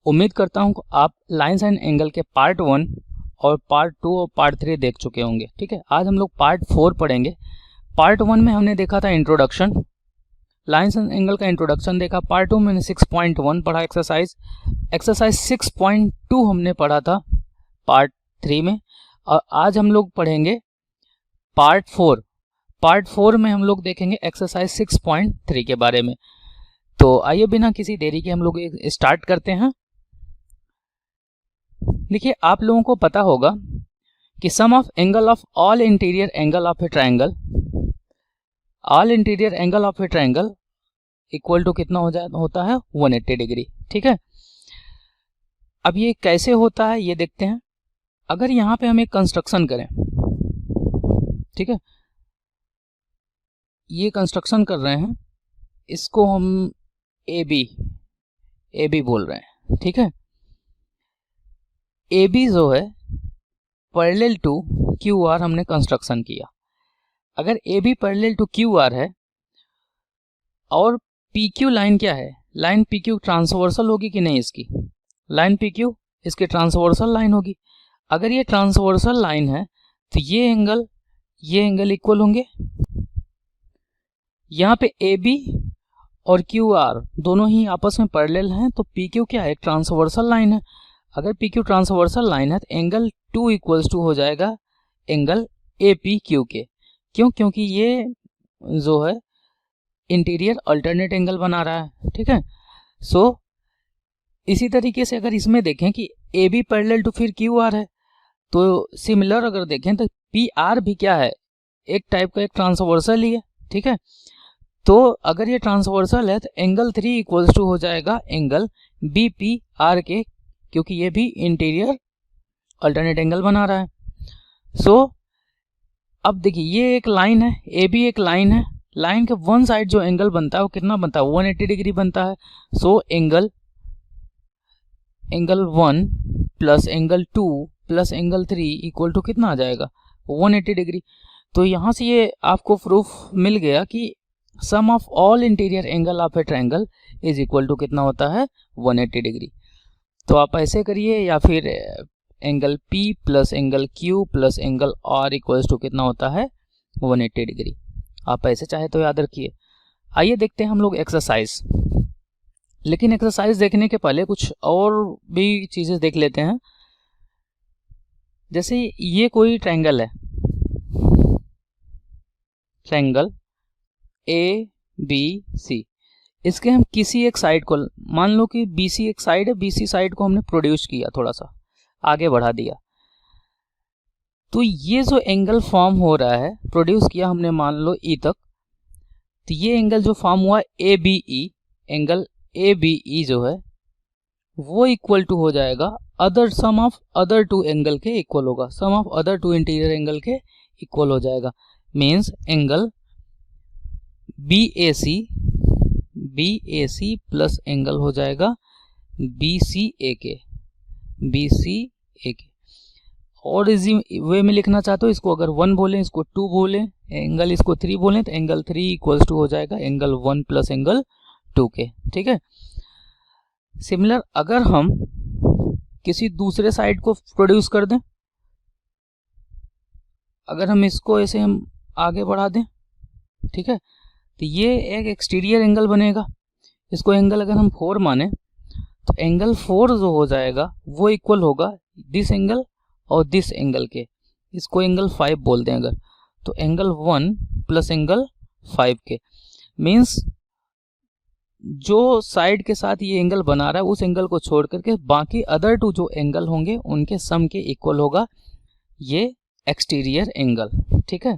उम्मीद करता हूँ आप लाइन्स एंड एंगल के पार्ट 1 और पार्ट 2 और पार्ट 3 देख चुके होंगे। ठीक है, आज हम लोग पार्ट 4 पढ़ेंगे। पार्ट 1 में हमने देखा था इंट्रोडक्शन, लाइन्स एंड एंगल का इंट्रोडक्शन देखा। पार्ट 2 में 6.1 पढ़ा एक्सरसाइज 6.2 हमने पढ़ा था पार्ट 3 में। और आज हम लोग पढ़ेंगे पार्ट 4। पार्ट 4 में हम लोग देखेंगे एक्सरसाइज 6.3 के बारे में। तो आइए बिना किसी देरी के हम लोग स्टार्ट करते हैं। देखिए, आप लोगों को पता होगा कि sum of angle of all interior angle of a triangle, all interior angle of a triangle equal to कितना होता है 180 डिग्री। ठीक है, अब ये कैसे होता है ये देखते हैं। अगर यहाँ पे हम एक कंस्ट्रक्शन करें, ठीक है, ये कंस्ट्रक्शन कर रहे हैं, इसको हम ए बी बोल रहे हैं। ठीक है, ए बी जो है पैरेलल टू क्यू आर हमने कंस्ट्रक्शन किया। अगर A B parallel to Q R है और पी क्यू लाइन क्या है, लाइन पी क्यू ट्रांसवर्सल होगी कि नहीं, इसकी लाइन पी क्यू इसकी ट्रांसवर्सल लाइन होगी। अगर ये ट्रांसवर्सल लाइन है तो ये एंगल इक्वल होंगे। यहाँ पे ए बी और क्यू आर दोनों ही आपस में पैरेलल हैं, तो पी क्यू क्या है, ट्रांसवर्सल लाइन है। अगर पी क्यू ट्रांसवर्सल लाइन है तो एंगल 2 इक्वल्स टू हो जाएगा एंगल ए पी क्यू के। क्यों? क्योंकि ये जो है इंटीरियर अल्टरनेट एंगल बना रहा है। ठीक है, सो इसी तरीके से अगर इसमें देखें कि ए बी पैरेलल टू फिर क्यू आर है, तो सिमिलर अगर देखें तो पी आर भी क्या है, एक टाइप का एक ट्रांसवर्सल ही है। ठीक है, तो अगर ये ट्रांसवर्सल है तो एंगल 3 इक्वल्स टू हो जाएगा एंगल बी पी आर के, क्योंकि ये भी इंटीरियर अल्टरनेट एंगल बना रहा है। सो अब देखिए, ये एक लाइन है, ए बी एक लाइन है, लाइन के वन साइड जो एंगल बनता है वो कितना बनता है, 180 डिग्री बनता है। So angle 1 plus angle 2 plus angle 3 equal to कितना आ जाएगा 180 डिग्री। तो यहाँ से ये आपको प्रूफ मिल गया कि sum of all interior angle of a triangle is equal to कितना होता है 180 डिग्री। तो आप ऐसे करिए, या फिर angle P plus angle Q plus angle R equals to कितना होता है 180 डिग्री। आप ऐसे चाहे तो याद रखिए। आइए देखते हैं हम लोग एक्सरसाइज। लेकिन एक्सरसाइज देखने के पहले कुछ और भी चीज़ें देख लेते हैं। जैसे ये कोई ट्रायंगल है, ट्रायंगल ABC, इसके हम किसी एक साइड को, मान लो कि BC एक साइड है, BC साइड को हमने प्रोड्यूस किया, थोड़ा सा आगे बढ़ा दिया, तो ये जो एंगल फॉर्म हो रहा है, प्रोड्यूस किया हमने मान लो E तक, तो ये एंगल जो फॉर्म हुआ ABE, एंगल ABE जो है वो इक्वल टू हो जाएगा other sum of other two angle के इक्वल होगा, sum of other two interior angle के इक्वल हो जाएगा। Means angle BAC plus angle हो जाएगा BCA के। और इसी वे में लिखना चाहते हो, इसको अगर 1 बोलें, इसको 2 बोलें, एंगल इसको 3 बोलें, तो एंगल 3 इक्वल्स टू हो जाएगा एंगल 1 प्लस एंगल 2 के। ठीक है, सिमिलर अगर हम किसी दूसरे साइड को प्रोड्यूस कर दें, अगर हम इसको ऐसे हम आगे बढ़ा दें, ठीक है, तो ये एक एक्सटीरियर एंगल बनेगा। इसको एंगल अगर हम 4 माने तो एंगल 4 जो हो जाएगा वो इक्वल होगा दिस एंगल और दिस एंगल के। इसको एंगल 5 बोल दें अगर, तो एंगल 1 प्लस एंगल 5 के। मीन्स जो साइड के साथ ये एंगल बना रहा है उस एंगल को छोड़ करके बाकी अदर टू जो एंगल होंगे उनके सम के इक्वल होगा ये एक्सटीरियर एंगल। ठीक है,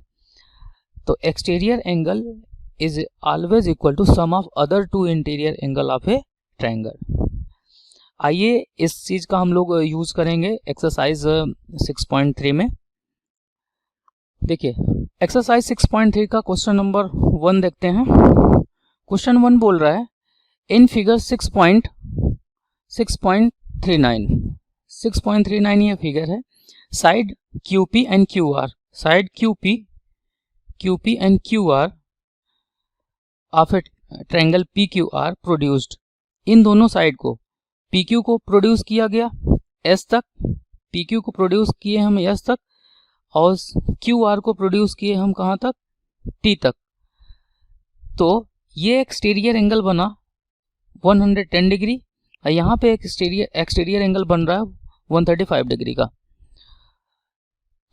तो exterior angle is always equal to sum of other two interior angle of a triangle. आइए इस चीज का हम लोग यूज करेंगे एक्सरसाइज 6.3 में। देखिए, एक्सरसाइज 6.3 का क्वेश्चन नंबर 1 देखते हैं। क्वेश्चन 1 बोल रहा है, इन फिगर 6.39 ये फिगर है, side QP and QR, side QP and QR of a triangle PQR produced, इन दोनों साइड को पी क्यू को प्रोड्यूस किया गया एस तक, पी क्यू को प्रोड्यूस किए हम एस तक, और क्यू आर को प्रोड्यूस किए हम कहाँ तक, टी तक। तो ये एक्सटीरियर एंगल बना 110 डिग्री, और यहाँ पे एक्सटीरियर एंगल बन रहा है 135 डिग्री का।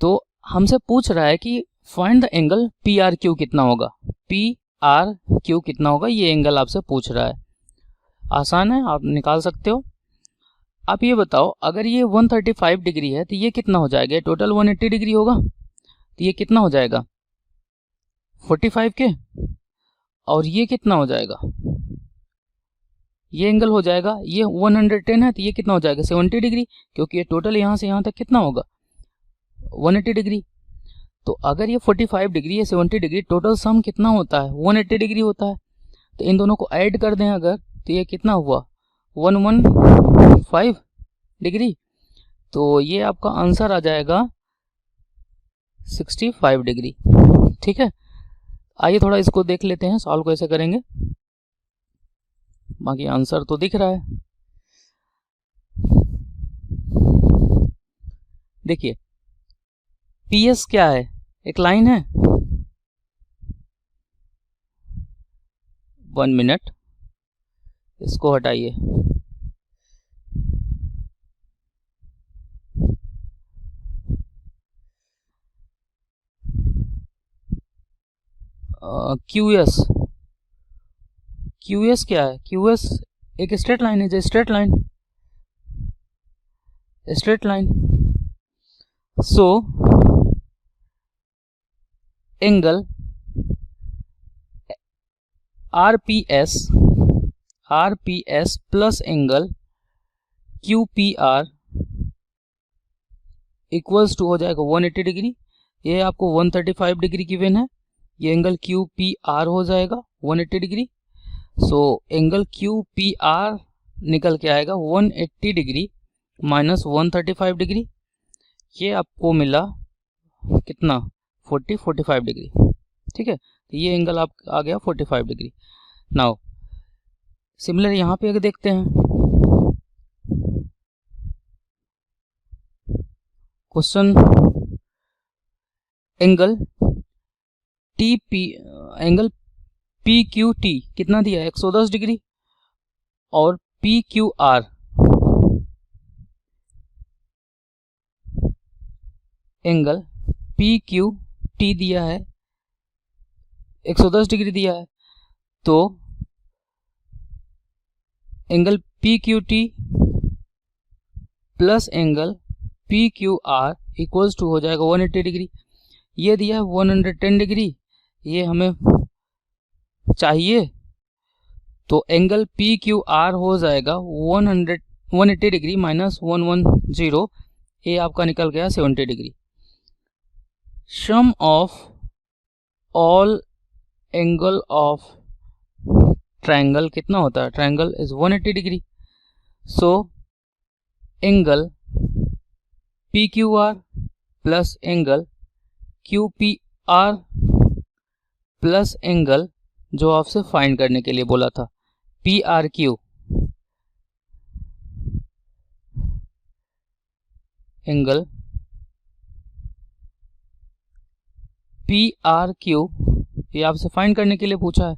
तो हमसे पूछ रहा है कि find the angle P R Q कितना होगा, पी आर क्यू कितना होगा, ये एंगल आपसे पूछ रहा है। आसान है, आप निकाल सकते हो। आप ये बताओ, अगर ये 135 डिग्री है तो ये कितना हो जाएगा, टोटल 180 डिग्री होगा, तो ये कितना हो जाएगा 45 के, और ये कितना हो जाएगा, ये एंगल हो जाएगा, ये 110 है तो ये कितना हो जाएगा 70 डिग्री, क्योंकि ये टोटल यहाँ से यहाँ तक कितना होगा 180 डिग्री। तो अगर ये 45 डिग्री है 70 डिग्री, टोटल सम कितना होता है 180 डिग्री होता है। तो इन दोनों को ऐड कर दें अगर, तो ये कितना हुआ 115 डिग्री। तो ये आपका आंसर आ जाएगा 65 डिग्री। ठीक है, आइए थोड़ा इसको देख लेते हैं, सॉल्व कैसे करेंगे। बाकी आंसर तो दिख रहा है। देखिए पीएस क्या है, एक लाइन है, 1 मिनट, इसको हटाइए। क्यूएस, क्यूएस क्या है, क्यूएस एक स्ट्रेट लाइन है, जो straight line, straight line. So angle RPS, RPS plus angle QPR equals to हो जाएगा 180 डिग्री। ये आपको 135 डिग्री गिवन है, ये एंगल क्यूपीआर हो जाएगा 180 डिग्री। सो एंगल क्यूपीआर निकल के आएगा 180 डिग्री माइनस 135 डिग्री, ये आपको मिला कितना 45 डिग्री। ठीक है, तो ये एंगल आप आ गया 45 डिग्री। नाउ सिमिलर यहाँ पे अगर देखते हैं, question angle T P, angle P Q T कितना दिया है 110 डिग्री, और P Q R angle P Q T दिया है 110 डिग्री दिया है। तो angle P Q T plus angle P Q R equals to हो जाएगा 180 डिग्री। ये दिया है 110 डिग्री, ये हमें चाहिए, तो एंगल पी क्यू आर हो जाएगा 180 डिग्री माइनस 110, ये आपका निकल गया 70 degree. Sum of all angle of triangle कितना होता है, triangle is 180 degree. So angle P Q R plus angle Q P R plus angle जो आपसे फाइंड करने के लिए बोला था P R Q, angle P R Q ये आपसे फाइंड करने के लिए पूछा है,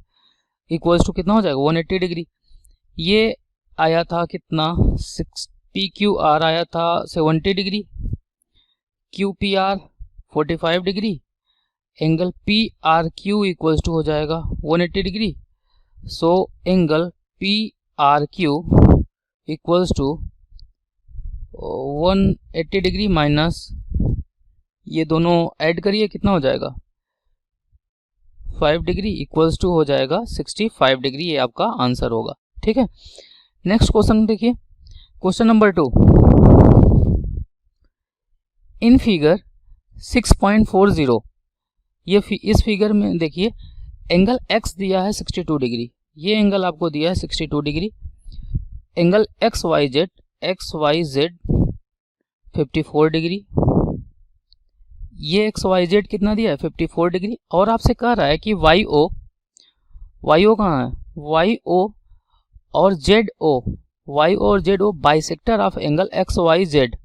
इक्वल्स टू कितना हो जाएगा 180 डिग्री। ये आया था कितना 6, पी क्यू आर आया था 70 degree, Q P R 45 degree, angle P R Q equals to हो जाएगा 180 degree. So angle P R Q equals to 180 degree minus ये दोनों ऐड करिए कितना हो जाएगा 5 डिग्री इक्वल्स टू हो जाएगा 65 डिग्री, ये आपका आंसर होगा। ठीक है, नेक्स्ट क्वेश्चन देखिए, क्वेश्चन नंबर 2। इन फिगर 6.40 ये इस फिगर में देखिए एंगल x दिया है 62 डिग्री, ये एंगल आपको दिया है 62 degree, angle X Y Z 54 degree, ये एक्स वाई जेड कितना दिया है 54 डिग्री, और आपसे कह रहा है कि वाई ओ कहाँ है, वाई ओ और जेड ओ वाई और जेड वो bisector of angle X Y Z.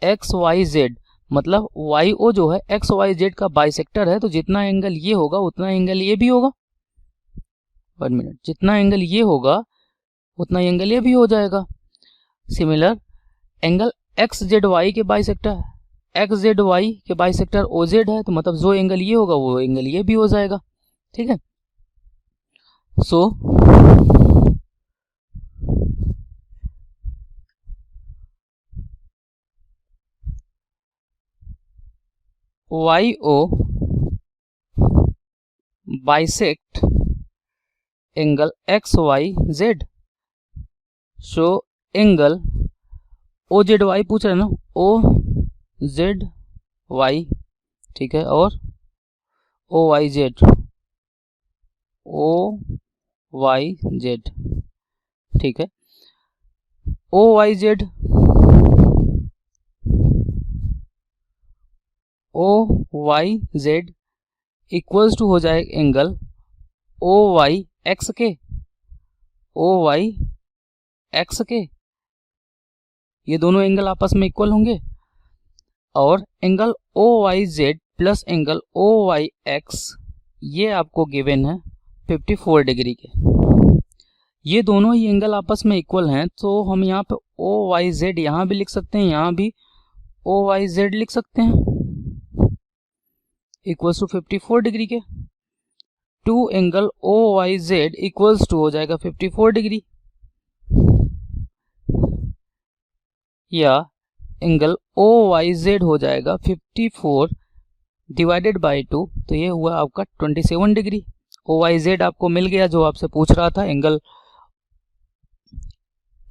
X Y Z मतलब वाई ओ जो है एक्स वाई जेड का बाइसेक्टर है, तो जितना एंगल ये होगा उतना एंगल ये भी होगा। 1 मिनट, जितना एंगल ये होगा उतना एंगल ये भी हो जाएगा। Similar angle X Z Y के बाइसेक्टर, एक्स जेड वाई के बाइसेक्टर ओ जेड है, तो मतलब जो एंगल ये होगा वो एंगल ये भी हो जाएगा। ठीक है, so Y O bisect angle X Y Z. So angle O Z Y पूछ रहे हैं ना, ओ जेड वाई, ठीक है, और O Y Z, O Y Z, ठीक है। O Y Z, O Y Z equals to हो जाए एंगल ओ वाई एक्स के, ओ वाई एक्स के, ये दोनों एंगल आपस में इक्वल होंगे। और angle O Y Z plus angle O Y X ये आपको गिवन है 54 डिग्री के। ये दोनों ही एंगल आपस में इक्वल हैं, तो हम यहाँ पे ओ वाई जेड यहाँ भी लिख सकते हैं, यहाँ भी ओ वाई जेड लिख सकते हैं इक्वल्स टू 54 डिग्री के। Two angle O Y Z equals to हो जाएगा 54 डिग्री, या एंगल ओ वाई जेड हो जाएगा 54 डिवाइडेड बाई 2, तो ये हुआ आपका 27 डिग्री। ओ वाई जेड आपको मिल गया जो आपसे पूछ रहा था, एंगल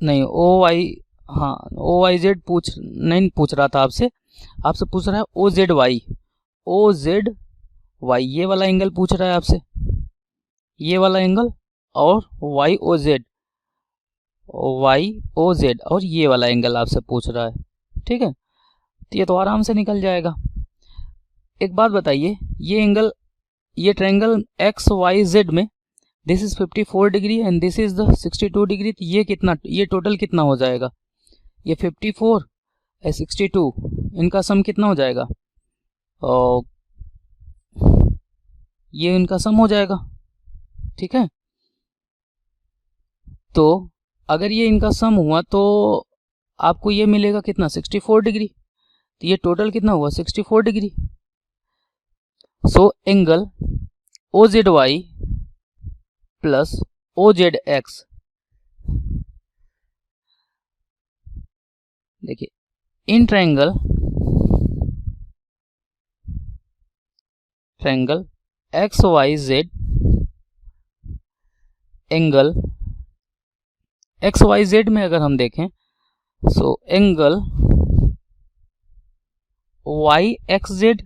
नहीं ओ वाई, हाँ ओ वाई जेड नहीं पूछ रहा था आपसे, आपसे पूछ रहा है O Z Y, O Z Y ये वाला एंगल पूछ रहा है आपसे, ये वाला एंगल, और Y O Z, Y O Z और ये वाला एंगल आपसे पूछ रहा है। ठीक है, तो ये तो आराम से निकल जाएगा। एक बात बताइए, ये एंगल, ये ट्रायंगल एक्स वाई जेड में this is 54 degree and this is the 62 degree, तो ये कितना, ये टोटल कितना हो जाएगा, ये 54 और 62 इनका सम कितना हो जाएगा, और ये इनका सम हो जाएगा। ठीक है, तो अगर ये इनका सम हुआ तो आपको ये मिलेगा कितना, 64 डिग्री, तो ये टोटल कितना हुआ 64 degree. So angle O Z Y plus O Z X, देखिए in triangle X Y Z, angle X Y Z में अगर हम देखें, so angle Y X Z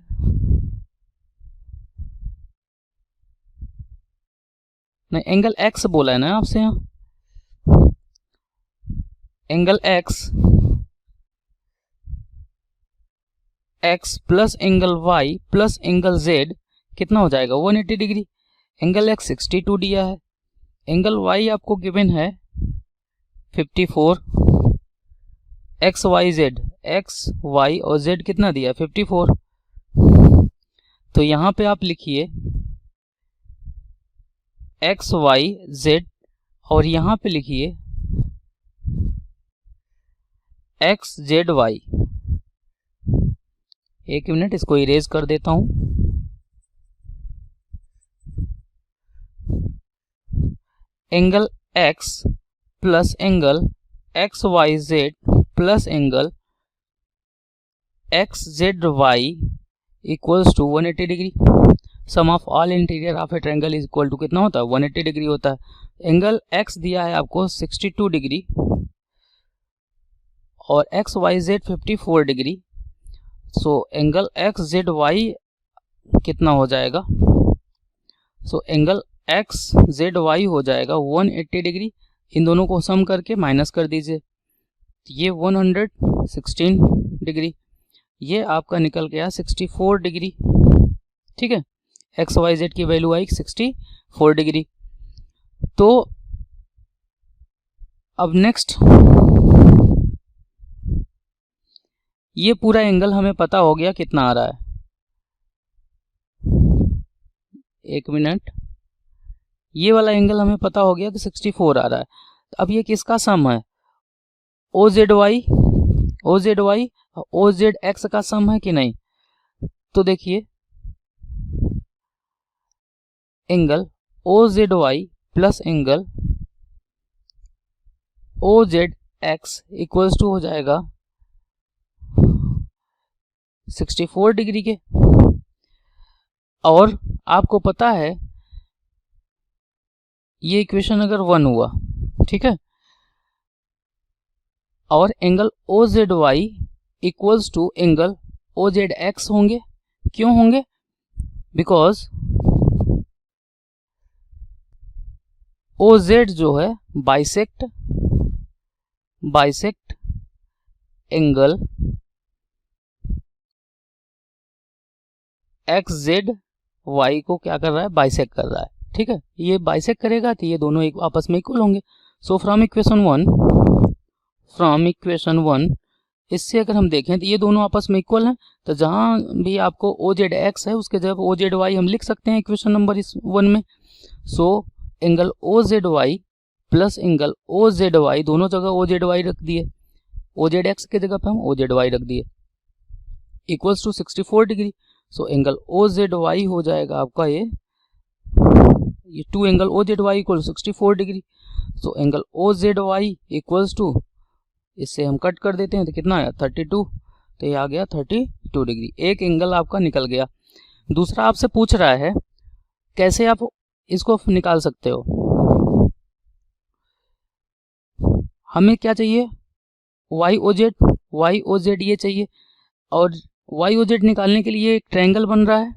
नहीं, एंगल एक्स बोला है ना आपसे, यहाँ angle X plus angle Y plus angle Z कितना हो जाएगा 180 डिग्री। एंगल एक्स 62 दिया है, एंगल वाई आपको गिवन है 54, X Y Z, X Y और जेड कितना दिया 54, तो यहाँ पे आप लिखिए एक्स वाई जेड और यहाँ पे लिखिए एक्स जेड वाई। एक मिनट, इसको इरेज कर देता हूं। Angle X plus angle X Y Z plus angle X Z Y equals to 180 degree. Sum of all interior of a triangle is equal to कितना होता है 180 डिग्री होता है। एंगल एक्स दिया है आपको 62 डिग्री और X Y Z 54 degree, so angle X Z Y कितना हो जाएगा, so angle X Z Y हो जाएगा 180 डिग्री। इन दोनों को सम करके माइनस कर दीजिए, ये 116 डिग्री, ये आपका निकल गया 64 डिग्री। ठीक है, एक्स वाई जेड की वैल्यू आई 64 डिग्री। तो अब नेक्स्ट, ये पूरा एंगल हमें पता हो गया कितना आ रहा है, एक मिनट, ये वाला एंगल हमें पता हो गया कि 64 आ रहा है। अब ये किसका सम है, O Z Y O Z X का सम है कि नहीं। तो देखिए angle O Z Y plus angle O Z X equals to हो जाएगा 64 डिग्री के। और आपको पता है ये इक्वेशन अगर 1 हुआ, ठीक है, और angle O Z Y equals to angle O Z X होंगे। क्यों होंगे, बिकॉज ओ जेड जो है bisect angle X Z Y को क्या कर रहा है, बाइसेक्ट कर रहा है, ठीक है। ये बाइसेक्ट करेगा तो ये दोनों एक आपस में इक्वल होंगे। सो फ्रॉम इक्वेशन वन इससे अगर हम देखें तो ये दोनों आपस में इक्वल हैं। तो जहां भी आपको ओ जेड एक्स है उसके जगह ओ जेड वाई हम लिख सकते हैं इक्वेशन नंबर इस 1 में। So angle O Z Y plus angle O Z Y, दोनों जगह ओ जेड वाई रख दिए, ओ जेड एक्स की जगह पे हम ओ जेड वाई रख दिए, equals to 64 degree. So angle O Z Y हो जाएगा आपका ये two angle O Z Y equal 64 degree. So angle O Z Y equals to, इससे हम कट कर देते हैं तो कितना आया 32, तो ये आ गया 32 डिग्री। एक एंगल आपका निकल गया। दूसरा आपसे पूछ रहा है कैसे आप इसको निकाल सकते हो। हमें क्या चाहिए, वाई ओ जेड ये चाहिए, और वाई ओ जेड निकालने के लिए एक ट्रायंगल बन रहा है।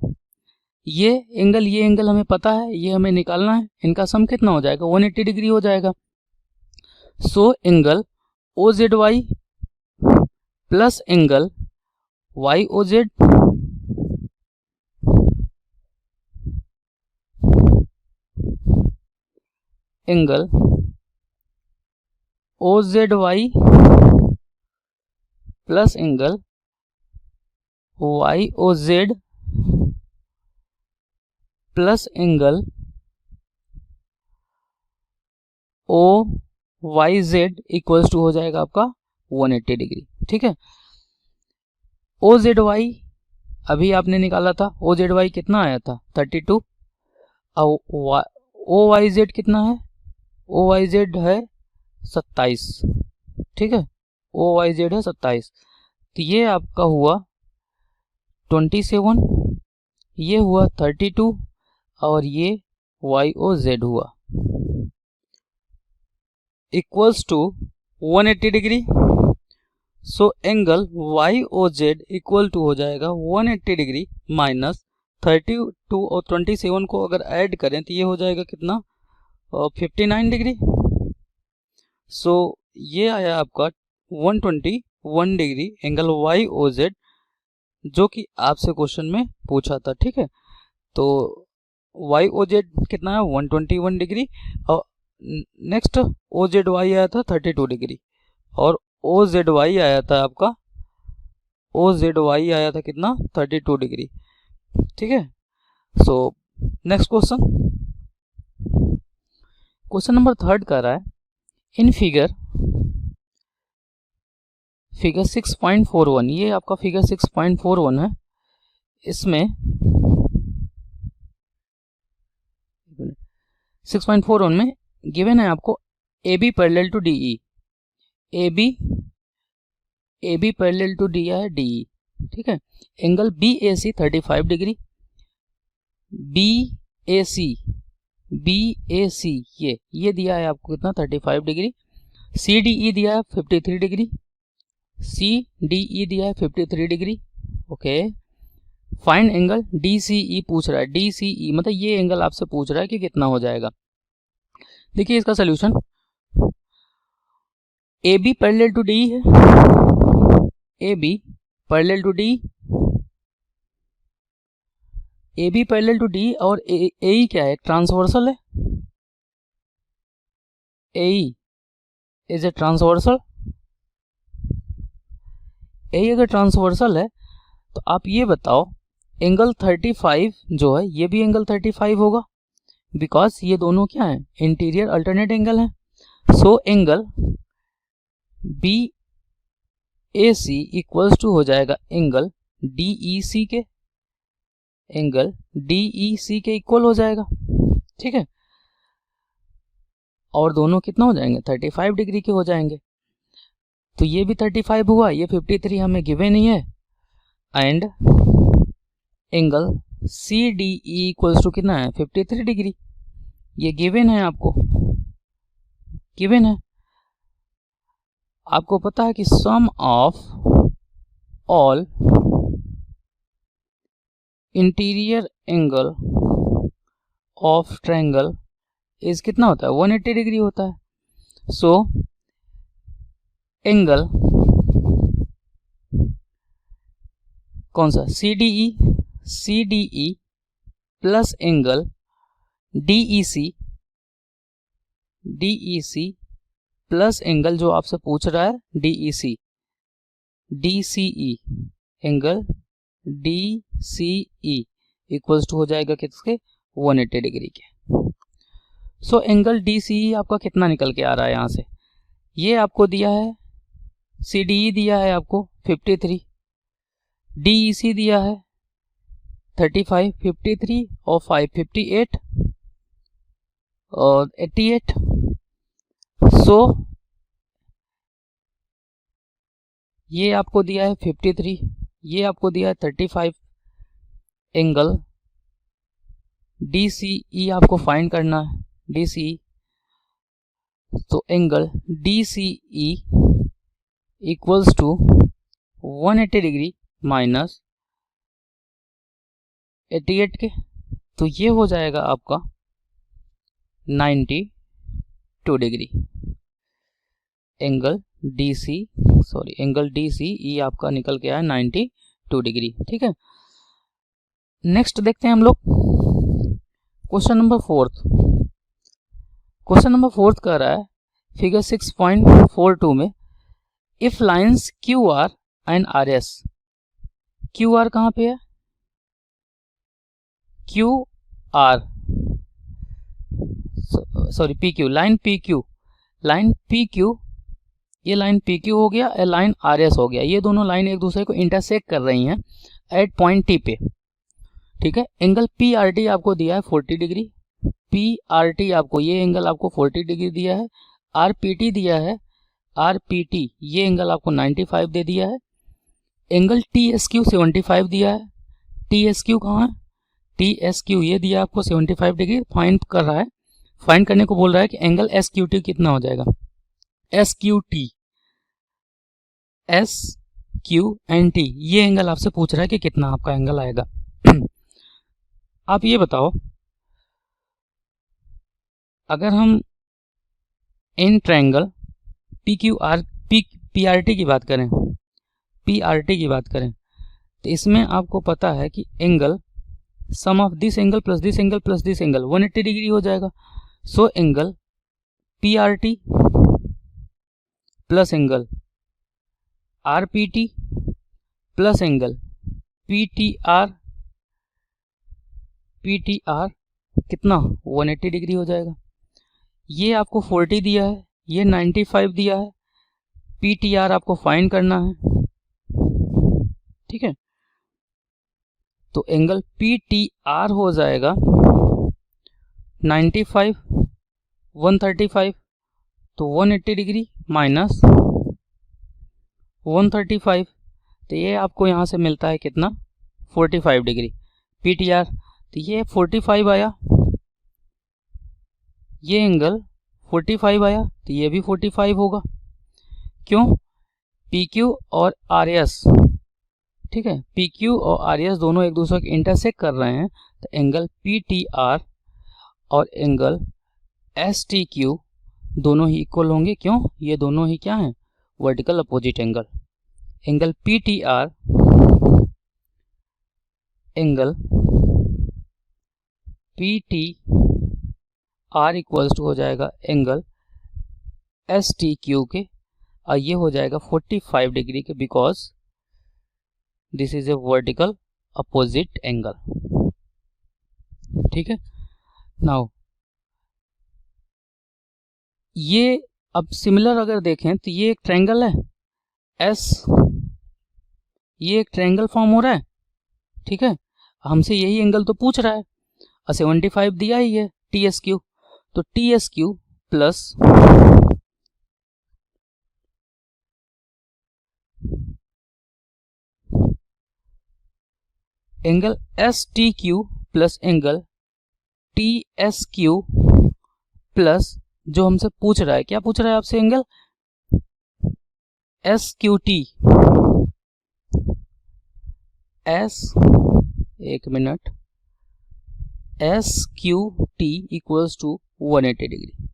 ये एंगल हमें पता है, ये हमें निकालना है। इनका सम कितना हो जाएगा, 180 डिग्री हो जाएगा। So angle O Z Y plus angle Y O Z angle O Z Y plus angle Y O Z plus angle O Y Z equals to हो जाएगा आपका 180 डिग्री, ठीक है। ओ जेड वाई अभी आपने निकाला था, ओ जेड वाई कितना आया था 32, और ओ वाई जेड कितना है, ओ वाई जेड है 27, ठीक है, ओ वाई जेड है 27। तो ये आपका हुआ 27, ये हुआ 32, और ये वाई ओ जेड हुआ equals to 180 degree. So angle Y O Z equal to हो जाएगा 180 डिग्री माइनस 32 और 27 को अगर ऐड करें तो ये हो जाएगा कितना 59 डिग्री। सो ये आया आपका 121 degree angle Y O Z, जो कि आपसे क्वेश्चन में पूछा था, ठीक है। तो वाई ओ जेड कितना है 121 डिग्री, और नेक्स्ट ओ जेड वाई आया था 32 डिग्री, और ओ जेड वाई आया था आपका, ओ जेड वाई आया था कितना 32 डिग्री, ठीक है। सो नेक्स्ट क्वेश्चन नंबर 3 कह रहा है इन फिगर 6.41, ये आपका फिगर 6.41 है। इसमें 6.41 में गिवन है आपको A B parallel to D E, A B parallel to D है डी ई, ठीक है। Angle B A C 35 degree, B A C ये दिया है आपको कितना 35 डिग्री, सी डी ई दिया है 53 डिग्री, सी डी ई दिया है 53 degree, okay. Find angle D C E पूछ रहा है, डी सी ई मतलब ये एंगल आपसे पूछ रहा है कि कितना हो जाएगा। देखिए इसका solution, A B parallel to D है, A B parallel to D, A B parallel to D, और ए क्या है ट्रांसवर्सल है, ए इज ए ट्रांसवर्सल। ए अगर ट्रांसवर्सल है तो आप ये बताओ एंगल 35 जो है ये भी एंगल 35 होगा, बिकॉज ये दोनों क्या है, इंटीरियर अल्टरनेट एंगल है। So angle B A C equals to हो जाएगा एंगल डी ई सी के, एंगल डी ई सी के इक्वल हो जाएगा। ठीक है, और दोनों कितना हो जाएंगे, 35 डिग्री के हो जाएंगे। तो ये भी 35 हुआ, ये 53 हमें गिवन ही है। And angle C D E equals to कितना है, 53 डिग्री। ये गिवन है, आपको गिवन है। आपको पता है कि sum of all interior angle of triangle is कितना होता है, 180 डिग्री होता है। सो एंगल कौन सा, C D E plus angle D E C plus angle जो आपसे पूछ रहा है D E C, angle D C E equals to हो जाएगा किसके, 180 डिग्री के। So angle D C E आपका कितना निकल के आ रहा है यहाँ से, ये आपको दिया है सी डी ई दिया है आपको 53, डी ई सी दिया है 35, 53 और 5 58 और 88। सो ये आपको दिया है 53, ये आपको दिया है 35, एंगल डी सी ई आपको फाइंड करना है, डी सी ई। तो angle D C E equals to 180 degree minus 88 के, तो ये हो जाएगा आपका 92 degree. Angle D C E आपका निकल के आया 92 डिग्री। ठीक है, नेक्स्ट देखते हैं हम लोग क्वेश्चन नंबर 4। क्वेश्चन नंबर 4 कह रहा है फिगर 6.42 में if lines Q R and R S, Q are कहाँ पे है, Q R sorry P Q, line P Q, ये लाइन पी क्यू हो गया, लाइन आर एस हो गया। ये दोनों लाइन एक दूसरे को इंटरसेक्ट कर रही हैं एट पॉइंट टी पे। ठीक है, एंगल पी आर टी आपको दिया है 40 डिग्री, पी आर टी आपको ये एंगल आपको 40 डिग्री दिया है, आर पी टी दिया है, आर पी टी ये एंगल आपको 95 दे दिया है, एंगल टी एस क्यू 75 दिया है, टी एस क्यू कहाँ है, टी एस क्यू ये दिया आपको 75 डिग्री। फाइंड कर रहा है, फाइंड करने को बोल रहा है कि एंगल एस क्यू टी कितना हो जाएगा, एस क्यू एन टी ये एंगल आपसे पूछ रहा है कि कितना आपका एंगल आएगा। आप ये बताओ अगर हम in triangle P Q R P R T की बात करें, तो इसमें आपको पता है कि angle sum of this angle plus this angle plus this angle 180 degree हो जाएगा। So angle P R T plus angle R P T plus angle P T are कितना 180 डिग्री हो जाएगा। ये आपको 40 दिया है, ये 95 दिया है, पी टी आर आपको फाइंड करना है। ठीक है, तो एंगल पी टी आर हो जाएगा 95 135, तो 180 डिग्री माइनस 135, तो ये आपको यहाँ से मिलता है कितना 45 डिग्री पी टी आर। तो ये 45 आया, ये एंगल 45 आया, तो ये भी 45 होगा। क्यों, पी क्यू और आर एस, ठीक है, पी क्यू और आर एस दोनों एक दूसरे को इंटरसेक्ट कर रहे हैं, तो एंगल पी टी आर और एंगल एस टी क्यू दोनों ही इक्वल होंगे। क्यों, ये दोनों ही क्या हैं, vertical opposite angle. Angle P T R angle P T R equals to हो जाएगा एंगल एस टी क्यू के, और ये हो जाएगा 45 डिग्री के, because this is a vertical opposite angle. ठीक है, नाउ ये अब सिमिलर अगर देखें तो ये एक ट्रायंगल है एस, ये एक ट्रायंगल फॉर्म हो रहा है। ठीक है, हमसे यही एंगल तो पूछ रहा है, 75 दिया ही है टी एस क्यू, तो T S Q plus angle S T Q plus angle T S Q plus जो हमसे पूछ रहा है, क्या पूछ रहा है आपसे, angle S Q T, S, एक मिनट, S Q T equals to 180 degree.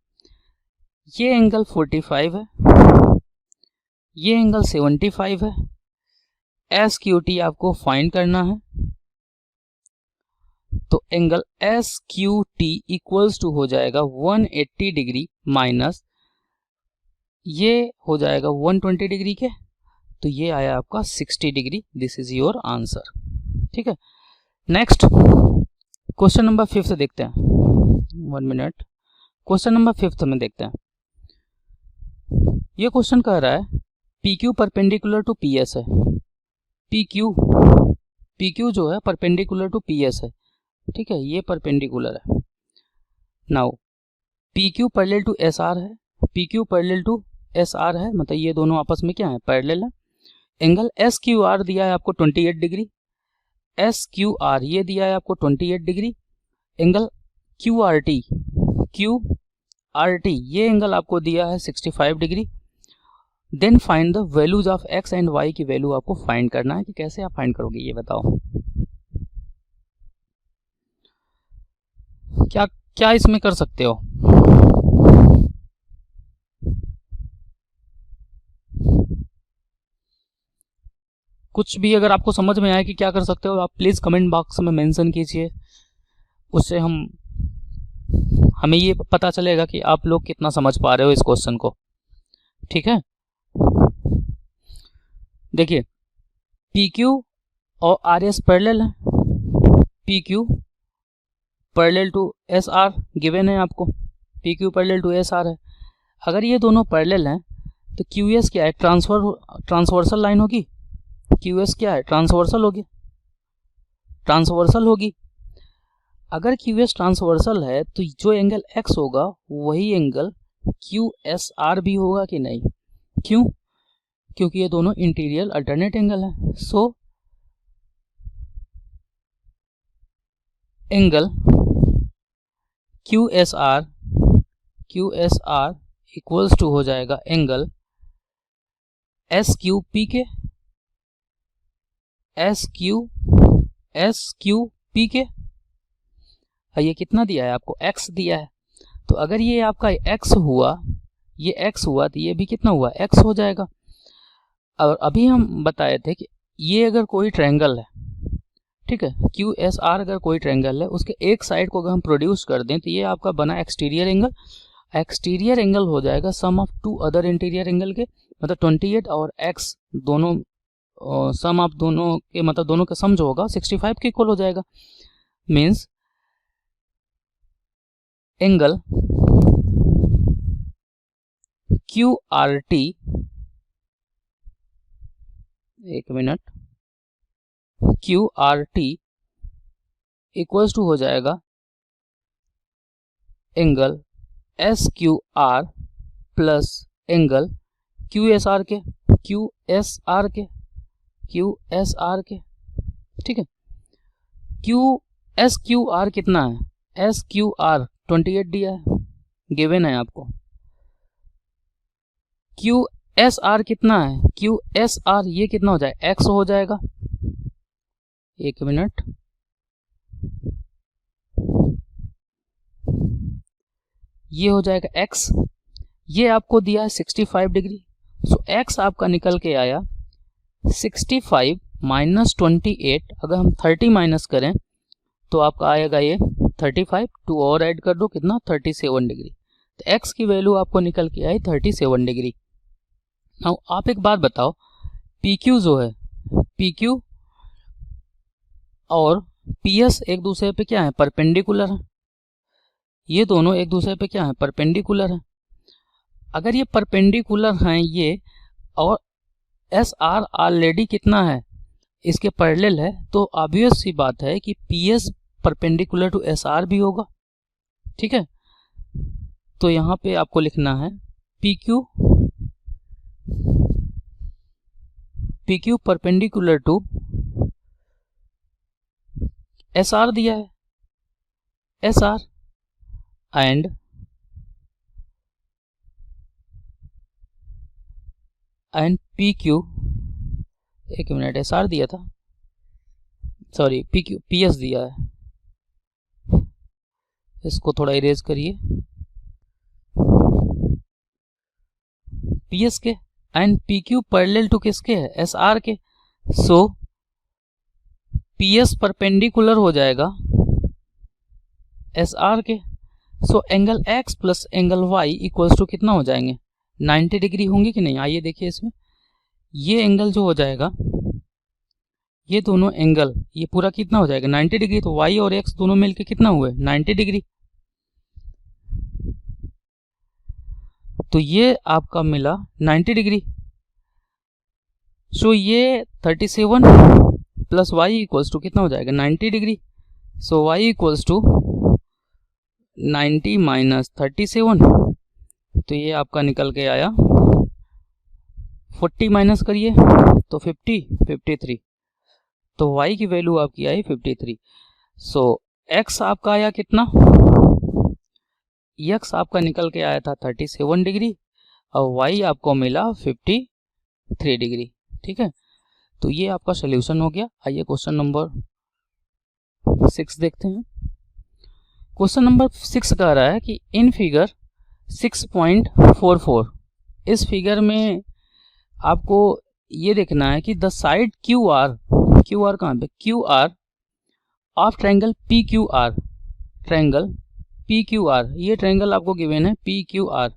ये एंगल 45 है, ये एंगल 75 है, एस क्यू टी आपको फाइंड करना है, तो angle S Q T equals to हो जाएगा 180 डिग्री माइनस ये हो जाएगा 120 डिग्री के, तो ये आया आपका 60 degree. This is your answer. ठीक है, नेक्स्ट क्वेश्चन नंबर 5 देखते हैं। 1 मिनट, क्वेश्चन नंबर 5 में देखते हैं। ये क्वेश्चन कह रहा है P Q perpendicular to P S है, पी क्यू जो है परपेंडिकुलर टू पी एस है। ठीक है, ये परपेंडिकुलर है। Now P Q parallel to S R है, P Q parallel to S R है, मतलब ये दोनों आपस में क्या है, पैरेलल है। एंगल एस क्यू आर दिया है आपको 28 डिग्री, एस क्यू आर ये दिया है आपको 28 degree. Angle Q R T ये एंगल आपको दिया है 65 degree. Then find the values of X and Y की वैल्यू आपको फाइंड करना है। कि कैसे आप फाइंड करोगे ये बताओ, क्या क्या इसमें कर सकते हो। कुछ भी अगर आपको समझ में आए कि क्या कर सकते हो, आप प्लीज कमेंट बॉक्स में मेंशन कीजिए, उससे हमें ये पता चलेगा कि आप लोग कितना समझ पा रहे हो इस क्वेश्चन को। ठीक है, देखिए पी क्यू और आर एस पैरेलल है, P Q parallel to S R given है आपको, P Q parallel to S R है। अगर ये दोनों पैरेलल हैं तो क्यू एस क्या है, ट्रांसवर्सल लाइन होगी। क्यू एस क्या है, ट्रांसवर्सल होगी। अगर क्यू एस ट्रांसवर्सल है तो जो एंगल एक्स होगा वही एंगल क्यू एस आर भी होगा कि नहीं। क्यों, क्योंकि ये दोनों इंटीरियर अल्टरनेट एंगल है। So angle Q S R equals to हो जाएगा एंगल एस क्यू पी के, एस क्यू पी के। ये कितना दिया है आपको, x दिया है, तो अगर ये आपका x हुआ, ये x हुआ तो ये भी कितना हुआ, x हो जाएगा। और अभी हम बताए थे कि ये अगर कोई ट्रायंगल है, ठीक है, क्यू एस आर अगर कोई ट्रायंगल है, उसके एक साइड को अगर हम प्रोड्यूस कर दें तो ये आपका बना एक्सटीरियर एंगल। एक्सटीरियर एंगल हो जाएगा sum of two other interior angle के, मतलब 28 और x दोनों सम ऑफ दोनों के, मतलब दोनों का सम जो होगा 65 के इक्वल हो जाएगा। Means angle Q R T, एक मिनट, Q R T equals to हो जाएगा angle S Q R plus angle Q S R के, ठीक है। एस क्यू आर कितना है, एस क्यू आर 28 दिया है, गिवन है आपको। क्यू एस आर कितना है, क्यू एस आर ये कितना हो जाएगा, एक्स हो जाएगा। एक मिनट, ये हो जाएगा एक्स, ये आपको दिया है 65 डिग्री। सो एक्स आपका निकल के आया 65 माइनस 28। अगर हम 30 माइनस करें तो आपका आएगा ये 35, 2 और ऐड कर दो, कितना 37 डिग्री। तो x की वैल्यू आपको निकल के आई 37 डिग्री। नाउ आप एक बात बताओ, PQ जो है, PQ और PS एक दूसरे पे क्या है, परपेंडिकुलर है। ये दोनों एक दूसरे पे क्या है, परपेंडिकुलर है। अगर ये परपेंडिकुलर हैं ये, और SR ऑलरेडी कितना है, इसके पैरेलल है, तो ऑब्वियस सी बात है कि PS परपेंडिकुलर टू SR भी होगा। ठीक है, तो यहाँ पे आपको लिखना है PQ परपेंडिकुलर टू SR दिया है, SR एंड PQ, एक मिनट, SR दिया था, सॉरी PS दिया है, इसको थोड़ा इरेज करिए, PS के एंड PQ पैरेलल टू किसके है, SR के। सो PS परपेंडिकुलर हो जाएगा SR के। So angle X plus angle Y equals to कितना हो जाएंगे, 90 डिग्री होंगे कि नहीं। आइए देखिए इसमें, ये एंगल जो हो जाएगा, ये दोनों एंगल, ये पूरा कितना हो जाएगा, 90 डिग्री। तो Y और X दोनों मिलके कितना हुए, 90 डिग्री। तो ये आपका मिला 90 डिग्री। सो ये 37 प्लस Y इक्वल्स टू कितना हो जाएगा, 90 degree. So Y equals to 90 minus 37, तो ये आपका निकल के आया 40 माइनस करिए तो 53, तो y की वैल्यू आपकी आई 53। सो x आपका आया कितना, x आपका निकल के आया था 37 डिग्री और y आपको मिला 53 डिग्री। ठीक है, तो ये आपका सोल्यूशन हो गया। आइए क्वेश्चन नंबर 6 देखते हैं। क्वेश्चन नंबर 6 कह रहा है कि इन फिगर 6.44, इस फिगर में आपको ये देखना है कि द साइड QR कहाँ पे, QR of triangle PQR, triangle PQR, ये ट्रायंगल आपको गिवन है PQR।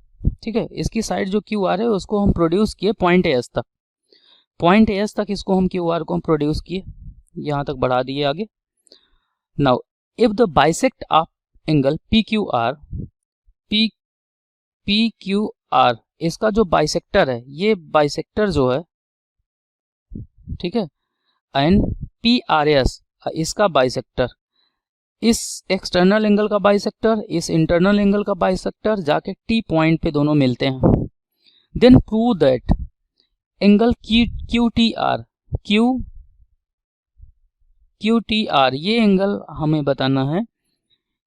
ठीक है, इसकी साइड जो QR है उसको हम प्रोड्यूस किए पॉइंट एस तक, पॉइंट एस तक इसको हम QR को हम प्रोड्यूस किए, यहाँ तक बढ़ा दिए आगे। Now if the bisect of angle PQR, इसका जो बाइसेक्टर है, ये बाइसेक्टर जो है, ठीक है, एंड PRS इसका बाइसेक्टर, इस एक्सटर्नल एंगल का बाइसेक्टर, इस इंटरनल एंगल का बाइसेक्टर जाके T पॉइंट पे दोनों मिलते हैं। Then prove that angle QTR, ये एंगल हमें बताना है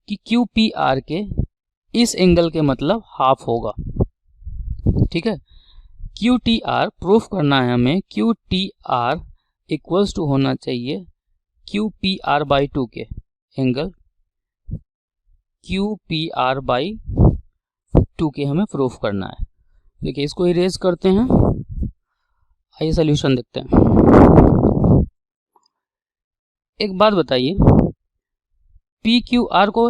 कि QPR के इस एंगल के मतलब हाफ होगा। ठीक है, QTR प्रूफ करना है हमें, QTR इक्वल्स टू होना चाहिए QPR/2 के, एंगल QPR/2 के हमें प्रूफ करना है। देखिए इसको इरेज करते हैं, आइए सोल्यूशन देखते हैं। एक बात बताइए, PQR को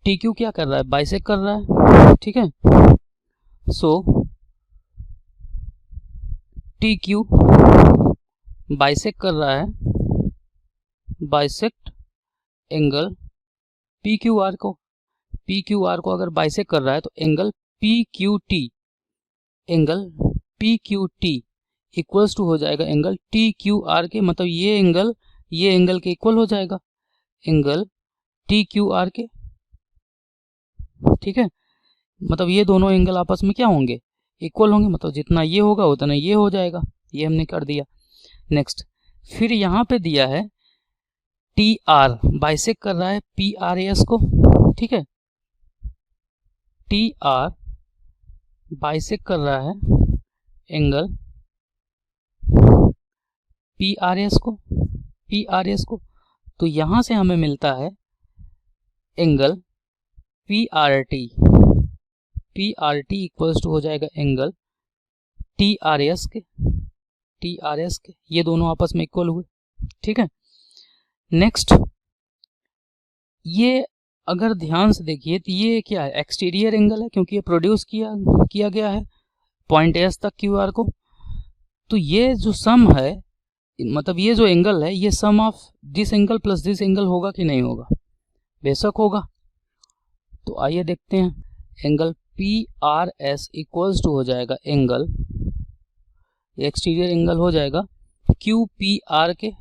TQ क्या कर रहा है, बाइसेक्ट कर रहा है। ठीक है, सो TQ बाइसेक्ट कर रहा है, बाइसेक्ट एंगल PQR को, PQR को अगर बाइसेक्ट कर रहा है तो एंगल PQT इक्वल्स टू हो जाएगा एंगल TQR के, मतलब ये एंगल के इक्वल हो जाएगा, एंगल TQR के। ठीक है, मतलब ये दोनों एंगल आपस में क्या होंगे, इक्वल होंगे, मतलब जितना ये होगा उतना ये हो जाएगा। ये हमने कर दिया। नेक्स्ट, फिर यहाँ पे दिया है TR बाइसेक्ट कर रहा है PRS को। ठीक है, TR बाइसेक्ट कर रहा है एंगल PRS को, तो यहाँ से हमें मिलता है एंगल PRT इक्वल्स टू हो जाएगा एंगल TRS के, ये दोनों आपस में इक्वल हुए। ठीक है, नेक्स्ट, ये अगर ध्यान से देखिए तो ये क्या है, एक्सटीरियर एंगल है क्योंकि ये प्रोड्यूस किया गया है पॉइंट एस तक क्यू आर को। तो ये जो सम है, मतलब ये जो एंगल है, ये sum of this angle plus this angle होगा कि नहीं होगा? बेशक होगा। तो आइए देखते हैं, angle P R S equals to हो जाएगा एंगल, एक्सटीरियर एंगल हो जाएगा क्यू पी आर के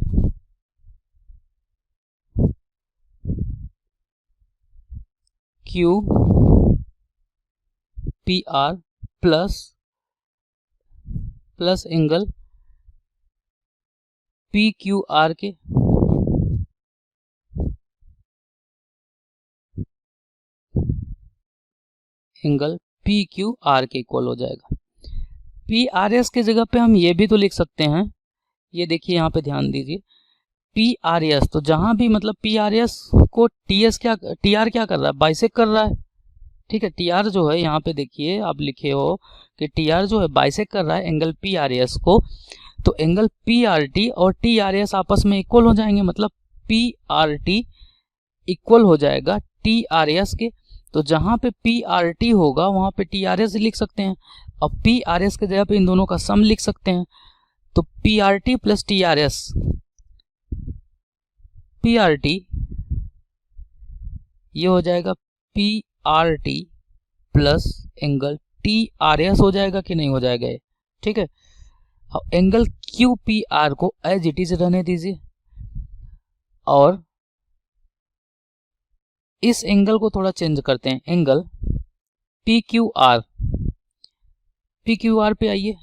Q P R plus angle P Q R के एंगल पी क्यू आर के इक्वल हो जाएगा। पी आर एस के जगह पे हम ये भी तो लिख सकते हैं, ये देखिए यहाँ पे ध्यान दीजिए, पी आर एस, तो जहां भी मतलब पी आर एस को टी आर क्या कर रहा है, बाइसेक कर रहा है। ठीक है, टी आर जो है यहाँ पे देखिए आप लिखे हो कि टी आर जो है बाइसेक कर रहा है एंगल पी आर एस को। तो एंगल पी आर टी और टी आर एस आपस में इक्वल हो जाएंगे, मतलब पी आर टी इक्वल हो जाएगा टी आर एस के। तो जहां पे पी आर टी होगा वहां पे टी आर एस लिख सकते हैं। अब पी आर एस के जगह पे इन दोनों का सम लिख सकते हैं। तो P R T plus T R S, P R T ये हो जाएगा P R T plus angle T R S हो जाएगा कि नहीं हो जाएगा ये? ठीक है। अब एंगल क्यू पी आर को एज इट इज रहने दीजिए और इस एंगल को थोड़ा चेंज करते हैं, angle P Q R, P Q are पे आइए,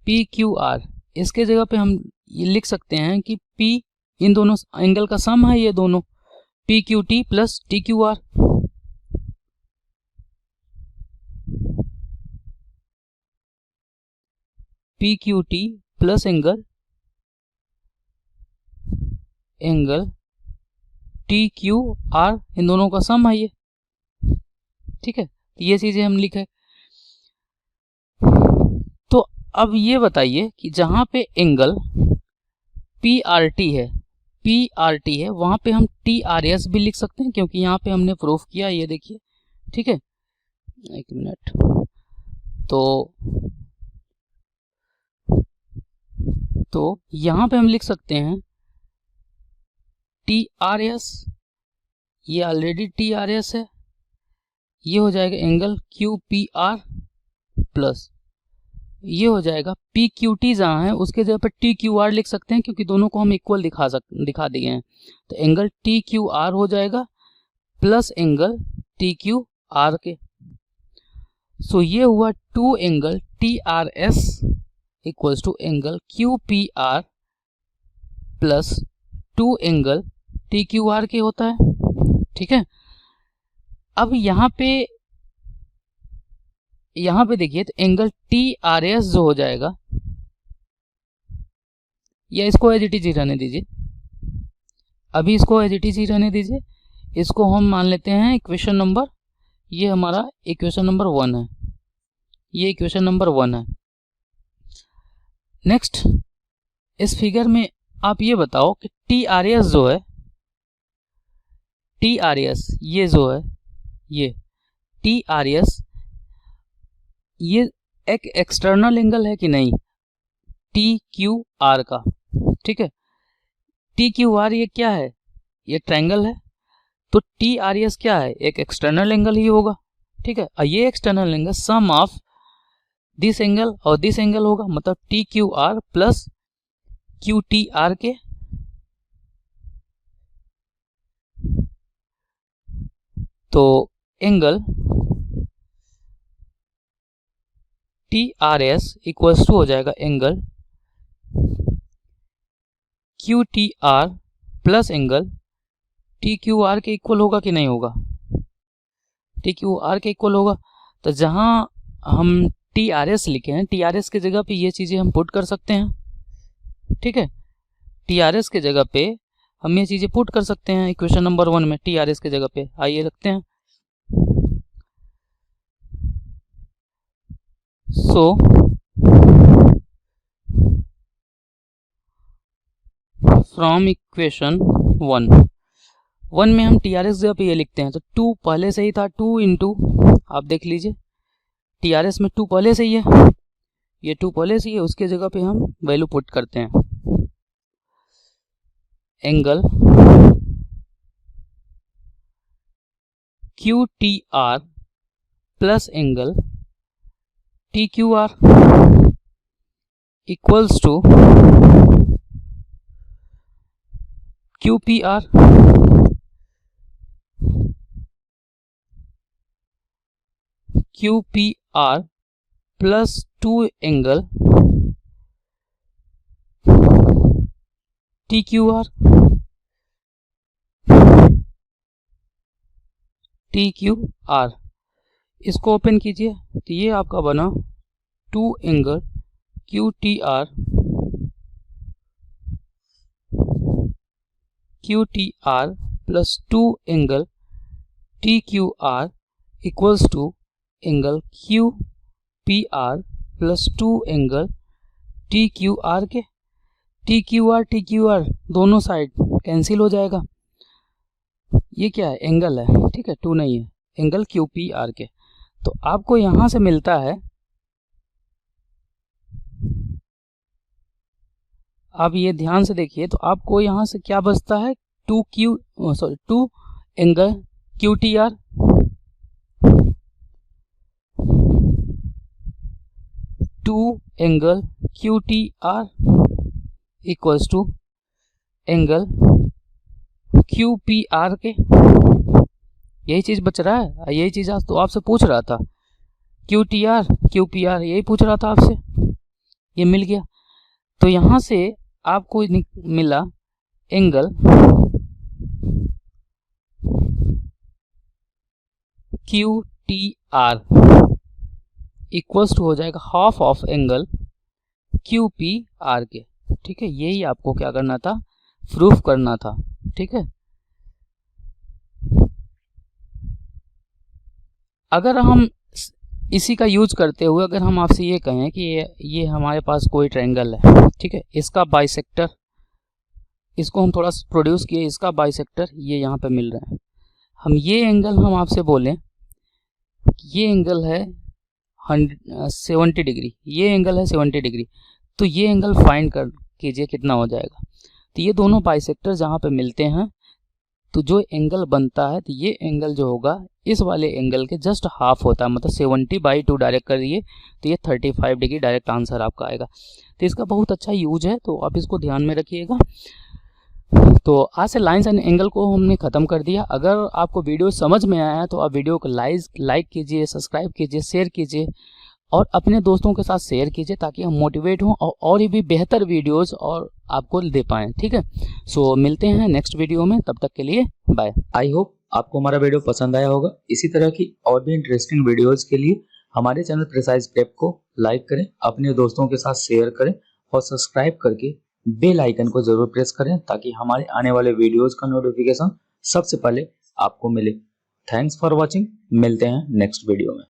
पी क्यू आर इसके जगह पे हम ये लिख सकते हैं कि पी इन दोनों एंगल का सम है, ये दोनों P Q T plus T Q R. P Q T plus angle T Q R, इन दोनों का सम है ये। ठीक है, ये चीजें हम लिखे। तो अब ये बताइए कि जहां पे एंगल पी आर टी है वहां पे हम टी आर एस भी लिख सकते हैं, क्योंकि यहाँ पे हमने प्रूफ किया, ये देखिए। ठीक है, एक मिनट। तो यहाँ पे हम लिख सकते हैं टी आर एस, ये ऑलरेडी टी आर एस है, ये हो जाएगा angle Q P R plus ये हो जाएगा पी क्यू टी, जहाँ है उसके जगह पर टी क्यू आर लिख सकते हैं, क्योंकि दोनों को हम इक्वल दिखा दिए हैं। तो एंगल टी क्यू आर हो जाएगा plus angle T Q R के। सो ये हुआ two angle T R S equals to angle Q P R plus two angle T Q R के होता है। ठीक है, अब यहाँ पे देखिए, तो एंगल टी आर एस जो हो जाएगा, या इसको एज इट इज ही रहने दीजिए, अभी इसको एज इट इज ही रहने दीजिए। इसको हम मान लेते हैं इक्वेशन नंबर, ये हमारा इक्वेशन नंबर 1 है, ये इक्वेशन नंबर 1 है। नेक्स्ट, इस फिगर में आप ये बताओ कि टी आर एस जो है, टी आर एस ये जो है, ये टी आर एस ये एक एक्सटर्नल एंगल है कि नहीं टी क्यू आर का। ठीक है, टी क्यू आर ये क्या है, ये ट्रायंगल है, तो टी आर एस क्या है, एक एक्सटर्नल एंगल ही होगा। ठीक है, और ये external angle sum of this angle और दिस एंगल होगा, मतलब T Q R plus Q T R के। तो angle T R S equals to हो जाएगा angle Q T R plus angle T Q R के इक्वल होगा कि नहीं होगा? टी क्यू आर के इक्वल होगा। तो जहां हम टी आर एस लिखे हैं, टी आर एस की जगह पे ये चीजें हम पुट कर सकते हैं। ठीक है, टी आर एस के जगह पे हम ये चीजें पुट कर सकते हैं इक्वेशन नंबर 1 में, टी आर एस के जगह पे। आइए रखते हैं। So from equation 1 1 में हम TRS जगह पे ये लिखते हैं, तो 2 पहले से ही था, 2 इंटू, आप देख लीजिए TRS में 2 पहले से ही है, ये 2 पहले से ही है, उसके जगह पे हम वैल्यू पुट करते हैं। Angle QTR plus angle TQR equals to QPR plus 2 angle TQR इसको ओपन कीजिए, तो ये आपका बना 2 angle QTR plus 2 angle TQR equals to angle QPR plus 2 angle TQR के TQR दोनों साइड कैंसिल हो जाएगा। ये क्या है, एंगल है, ठीक है, 2 नहीं है, एंगल QPR के। तो आपको यहां से मिलता है, आप ये ध्यान से देखिए, तो आपको यहां से क्या बचता है, 2 angle QTR angle QTR equals to angle QPR के। यही चीज बच रहा है, यही चीज आज तो आपसे पूछ रहा था, QPR यही पूछ रहा था आपसे, ये मिल गया। तो यहां से आपको मिला एंगल QTR इक्वल्स टू हो जाएगा हाफ ऑफ एंगल QPR के, ठीक है। यही आपको क्या करना था, प्रूफ करना था, ठीक है। अगर हम इसी का यूज करते हुए अगर हम आपसे ये कहें कि ये हमारे पास कोई ट्रायंगल है, ठीक है, इसका बाइसेक्टर, इसको हम थोड़ा प्रोड्यूस किए, इसका बाइसेक्टर ये यहाँ पे मिल रहा है, हम ये एंगल हम आपसे बोलें ये एंगल है 70 डिग्री, ये एंगल है 70 डिग्री, तो ये एंगल फाइंड कर कीजिए कितना हो जाएगा। तो ये दोनों बाइसेक्टर जहाँ पे मिलते हैं तो जो एंगल बनता है, तो ये एंगल जो होगा इस वाले एंगल के जस्ट हाफ होता है, मतलब 70/2 डायरेक्ट करिए तो ये 35 डिग्री डायरेक्ट आंसर आपका आएगा। तो इसका बहुत अच्छा यूज है, तो आप इसको ध्यान में रखिएगा। तो आज से लाइंस एंड एंगल को हमने ख़त्म कर दिया। अगर आपको वीडियो समझ में आया है तो आप वीडियो को लाइक कीजिए, सब्सक्राइब कीजिए, शेयर कीजिए और अपने दोस्तों के साथ शेयर कीजिए ताकि हम मोटिवेट हों और भी बेहतर वीडियोस और आपको दे पाएँ, ठीक है। सो मिलते हैं नेक्स्ट वीडियो में, तब तक के लिए बाय। आई होप आपको हमारा वीडियो पसंद आया होगा। इसी तरह की और भी इंटरेस्टिंग वीडियोस के लिए हमारे चैनल प्रिसाइज प्रेप को लाइक करें, अपने दोस्तों के साथ शेयर करें और सब्सक्राइब करके बेल आइकन को जरूर प्रेस करें ताकि हमारे आने वाले वीडियोस का नोटिफिकेशन सबसे पहले आपको मिले। थैंक्स फॉर वॉचिंग, मिलते हैं नेक्स्ट वीडियो में।